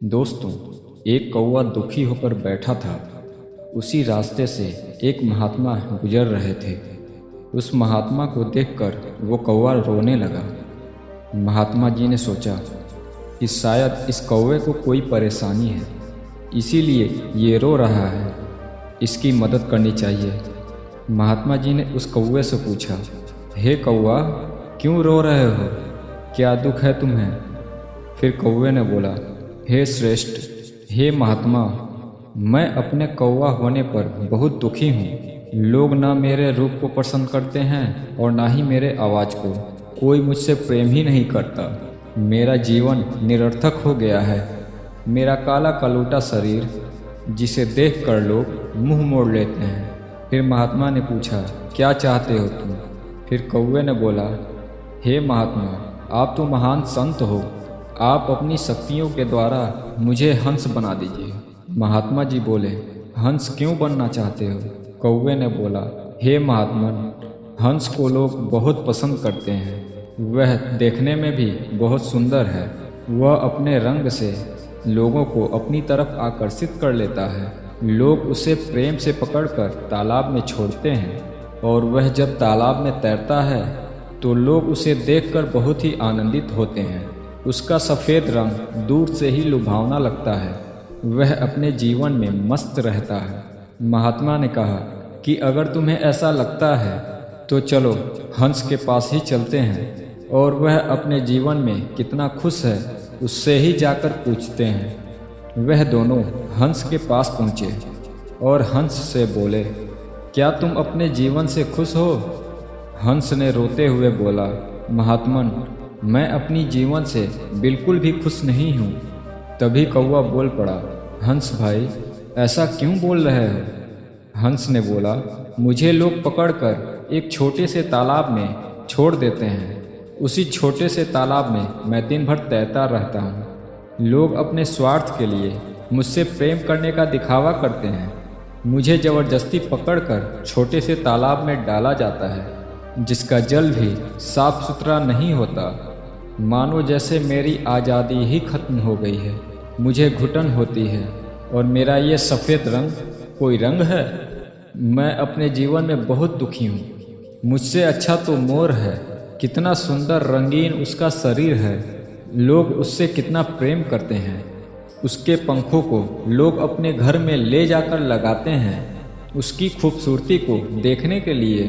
दोस्तों, एक कौवा दुखी होकर बैठा था। उसी रास्ते से एक महात्मा गुजर रहे थे। उस महात्मा को देखकर वो कौवा रोने लगा। महात्मा जी ने सोचा कि शायद इस कौवे को कोई परेशानी है, इसीलिए ये रो रहा है। इसकी मदद करनी चाहिए। महात्मा जी ने उस कौवे से पूछा, हे कौवा, क्यों रो रहे हो? क्या दुख है तुम्हें? फिर कौवे ने बोला, हे श्रेष्ठ, हे महात्मा, मैं अपने कौवा होने पर बहुत दुखी हूँ। लोग ना मेरे रूप को पसंद करते हैं और ना ही मेरे आवाज़ को। कोई मुझसे प्रेम ही नहीं करता। मेरा जीवन निरर्थक हो गया है। मेरा काला कलूटा शरीर, जिसे देखकर लोग मुंह मोड़ लेते हैं। फिर महात्मा ने पूछा, क्या चाहते हो तुम? फिर कौवे ने बोला, हे महात्मा, आप तो महान संत हो। आप अपनी शक्तियों के द्वारा मुझे हंस बना दीजिए। महात्मा जी बोले, हंस क्यों बनना चाहते हो? कौवे ने बोला, हे महात्मा, हंस को लोग बहुत पसंद करते हैं। वह देखने में भी बहुत सुंदर है। वह अपने रंग से लोगों को अपनी तरफ आकर्षित कर लेता है। लोग उसे प्रेम से पकड़कर तालाब में छोड़ते हैं और वह जब तालाब में तैरता है तो लोग उसे देखकर बहुत ही आनंदित होते हैं। उसका सफ़ेद रंग दूर से ही लुभावना लगता है। वह अपने जीवन में मस्त रहता है। महात्मा ने कहा कि अगर तुम्हें ऐसा लगता है तो चलो हंस के पास ही चलते हैं और वह अपने जीवन में कितना खुश है उससे ही जाकर पूछते हैं। वह दोनों हंस के पास पहुँचे और हंस से बोले, क्या तुम अपने जीवन से खुश हो? हंस ने रोते हुए बोला, महात्मन, मैं अपनी जीवन से बिल्कुल भी खुश नहीं हूँ। तभी कौवा बोल पड़ा, हंस भाई, ऐसा क्यों बोल रहे हो? हंस ने बोला, मुझे लोग पकड़कर एक छोटे से तालाब में छोड़ देते हैं। उसी छोटे से तालाब में मैं दिन भर तैरता रहता हूँ। लोग अपने स्वार्थ के लिए मुझसे प्रेम करने का दिखावा करते हैं। मुझे ज़बरदस्ती पकड़कर छोटे से तालाब में डाला जाता है, जिसका जल भी साफ सुथरा नहीं होता। मानो जैसे मेरी आज़ादी ही खत्म हो गई है। मुझे घुटन होती है और मेरा ये सफ़ेद रंग कोई रंग है? मैं अपने जीवन में बहुत दुखी हूँ। मुझसे अच्छा तो मोर है। कितना सुंदर रंगीन उसका शरीर है। लोग उससे कितना प्रेम करते हैं। उसके पंखों को लोग अपने घर में ले जाकर लगाते हैं। उसकी खूबसूरती को देखने के लिए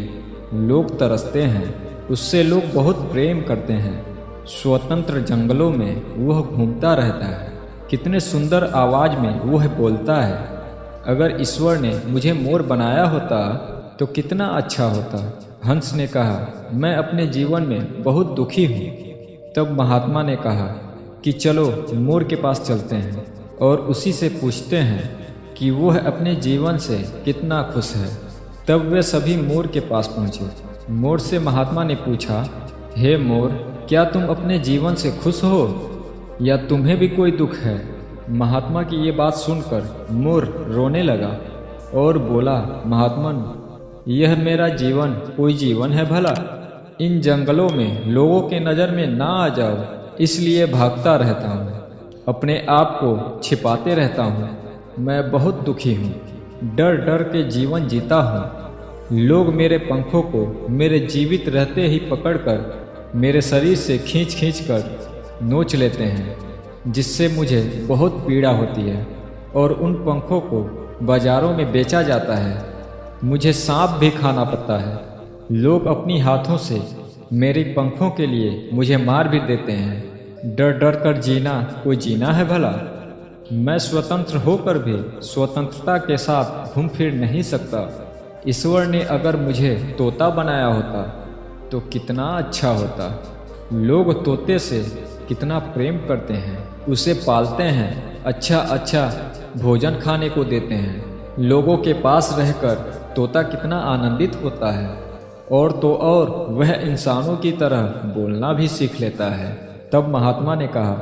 लोग तरसते हैं। उससे लोग बहुत प्रेम करते हैं। स्वतंत्र जंगलों में वह घूमता रहता है। कितने सुंदर आवाज़ में वह बोलता है। अगर ईश्वर ने मुझे मोर बनाया होता तो कितना अच्छा होता। हंस ने कहा, मैं अपने जीवन में बहुत दुखी हूँ। तब महात्मा ने कहा कि चलो मोर के पास चलते हैं और उसी से पूछते हैं कि वह अपने जीवन से कितना खुश है। तब वे सभी मोर के पास पहुँचे। मोर से महात्मा ने पूछा, हे मोर, क्या तुम अपने जीवन से खुश हो या तुम्हें भी कोई दुख है? महात्मा की ये बात सुनकर मोर रोने लगा और बोला, महात्मन, यह मेरा जीवन कोई जीवन है भला? इन जंगलों में लोगों के नज़र में ना आ जाओ, इसलिए भागता रहता हूँ। अपने आप को छिपाते रहता हूँ। मैं बहुत दुखी हूँ। डर डर के जीवन जीता हूँ। लोग मेरे पंखों को मेरे जीवित रहते ही पकड़कर मेरे शरीर से खींच खींच कर नोच लेते हैं, जिससे मुझे बहुत पीड़ा होती है और उन पंखों को बाज़ारों में बेचा जाता है। मुझे सांप भी खाना पड़ता है। लोग अपनी हाथों से मेरे पंखों के लिए मुझे मार भी देते हैं। डर डर कर जीना कोई जीना है भला? मैं स्वतंत्र होकर भी स्वतंत्रता के साथ घूम फिर नहीं सकता। ईश्वर ने अगर मुझे तोता बनाया होता तो कितना अच्छा होता। लोग तोते से कितना प्रेम करते हैं, उसे पालते हैं, अच्छा अच्छा भोजन खाने को देते हैं। लोगों के पास रहकर तोता कितना आनंदित होता है। और तो और वह इंसानों की तरह बोलना भी सीख लेता है। तब महात्मा ने कहा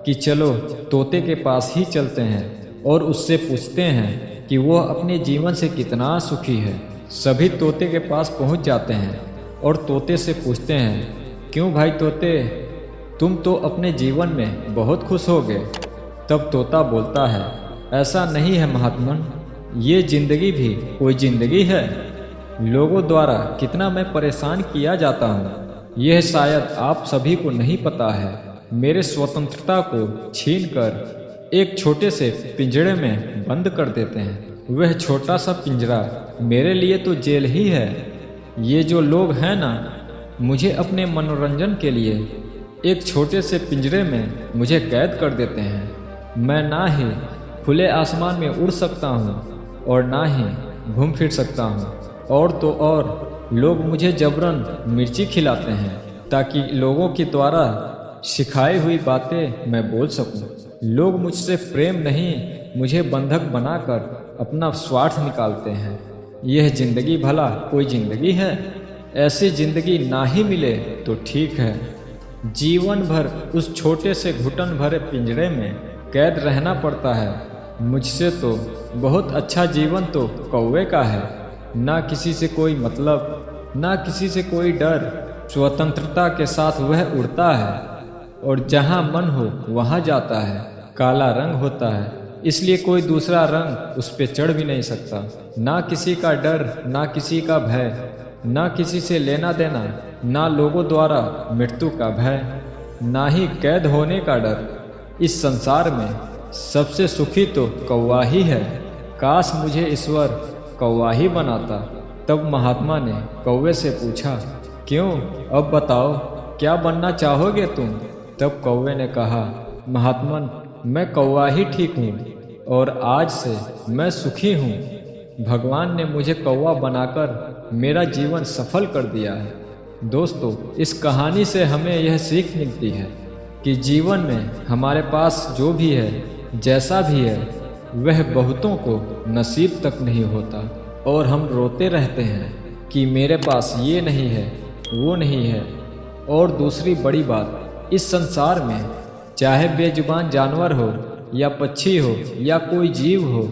कि चलो तोते के पास ही चलते हैं और उससे पूछते हैं कि वह अपने जीवन से कितना सुखी है। सभी तोते के पास पहुंच जाते हैं और तोते से पूछते हैं, क्यों भाई तोते, तुम तो अपने जीवन में बहुत खुश हो गए। तब तोता बोलता है, ऐसा नहीं है महात्मन, ये जिंदगी भी कोई जिंदगी है। लोगों द्वारा कितना मैं परेशान किया जाता हूँ, यह शायद आप सभी को नहीं पता है। मेरे स्वतंत्रता को छीनकर एक छोटे से पिंजरे में बंद कर देते हैं। वह छोटा सा पिंजरा मेरे लिए तो जेल ही है। ये जो लोग हैं ना, मुझे अपने मनोरंजन के लिए एक छोटे से पिंजरे में मुझे कैद कर देते हैं। मैं ना ही खुले आसमान में उड़ सकता हूँ और ना ही घूम फिर सकता हूँ। और तो और लोग मुझे जबरन मिर्ची खिलाते हैं ताकि लोगों के द्वारा सिखाई हुई बातें मैं बोल सकूं। लोग मुझसे प्रेम नहीं, मुझे बंधक बनाकर अपना स्वार्थ निकालते हैं। यह जिंदगी भला कोई जिंदगी है? ऐसी जिंदगी ना ही मिले तो ठीक है। जीवन भर उस छोटे से घुटन भरे पिंजरे में कैद रहना पड़ता है। मुझसे तो बहुत अच्छा जीवन तो कौवे का है। ना किसी से कोई मतलब, ना किसी से कोई डर। स्वतंत्रता के साथ वह उड़ता है और जहाँ मन हो वहाँ जाता है। काला रंग होता है, इसलिए कोई दूसरा रंग उस पे चढ़ भी नहीं सकता। ना किसी का डर, ना किसी का भय, ना किसी से लेना देना, ना लोगों द्वारा मृत्यु का भय, ना ही कैद होने का डर। इस संसार में सबसे सुखी तो कौवा ही है। काश मुझे ईश्वर कौवा ही बनाता। तब महात्मा ने कौवे से पूछा, क्यों, अब बताओ क्या बनना चाहोगे तुम? तब कौवे ने कहा, महात्मन, मैं कौवा ही ठीक हूँ और आज से मैं सुखी हूँ। भगवान ने मुझे कौवा बनाकर मेरा जीवन सफल कर दिया है। दोस्तों, इस कहानी से हमें यह सीख मिलती है कि जीवन में हमारे पास जो भी है, जैसा भी है, वह बहुतों को नसीब तक नहीं होता और हम रोते रहते हैं कि मेरे पास ये नहीं है, वो नहीं है। और दूसरी बड़ी बात, इस संसार में चाहे बेजुबान जानवर हो या पक्षी हो या कोई जीव हो,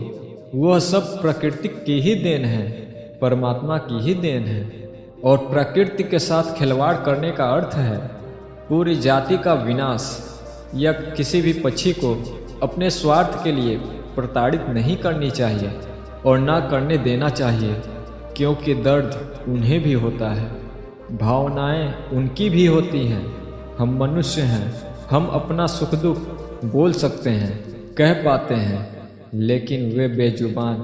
वह सब प्रकृति की ही देन है, परमात्मा की ही देन है। और प्रकृति के साथ खिलवाड़ करने का अर्थ है पूरी जाति का विनाश। या किसी भी पक्षी को अपने स्वार्थ के लिए प्रताड़ित नहीं करनी चाहिए और ना करने देना चाहिए, क्योंकि दर्द उन्हें भी होता है, भावनाएं उनकी भी होती हैं। हम मनुष्य हैं, हम अपना सुख दुख बोल सकते हैं, कह पाते हैं, लेकिन वे बेजुबान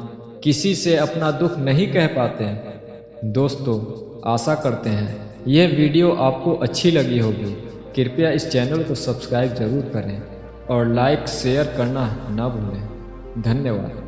किसी से अपना दुख नहीं कह पाते। दोस्तों, आशा करते हैं यह वीडियो आपको अच्छी लगी होगी। कृपया इस चैनल को सब्सक्राइब जरूर करें और लाइक शेयर करना ना भूलें। धन्यवाद।